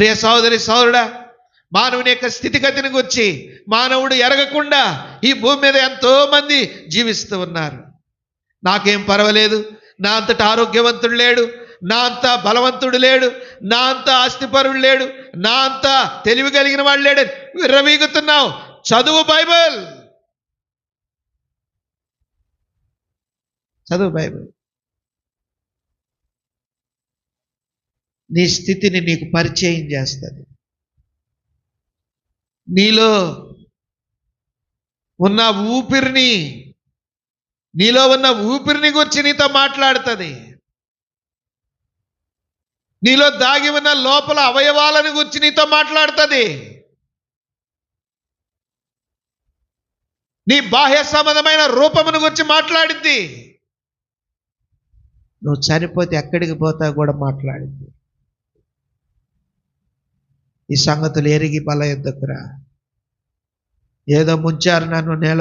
ప్రియ సహోదరి సహోదరుడా, మానవుని యొక్క స్థితిగతిని గురించి మానవుడు ఎరగకుండా ఈ భూమి మీద ఎంతో మంది జీవిస్తూ ఉన్నారు. నాకేం పర్వాలేదు, నా అంతటి ఆరోగ్యవంతుడు లేడు, నా అంత బలవంతుడు లేడు, నా అంత ఆస్తిపరుడు లేడు, నా అంత తెలివి కలిగిన వాడు లేడు, విర్రవీగుతున్నావు. చదువు బైబిల్, చదువు బైబిల్. నీ స్థితిని నీకు పరిచయం చేస్తుంది. నీలో ఉన్న ఊపిరిని గురించి నీతో మాట్లాడుతుంది. నీలో దాగి ఉన్న లోపల అవయవాలను గురించి నీతో మాట్లాడుతుంది. నీ బాహ్య సంబంధమైన రూపమును గురించి మాట్లాడింది. నువ్వు చనిపోతే ఎక్కడికి పోతావు కూడా మాట్లాడింది. ఈ సంగతులు ఎరిగి బల యొద్దకురా. ఏదో ముంచారు నన్ను నేల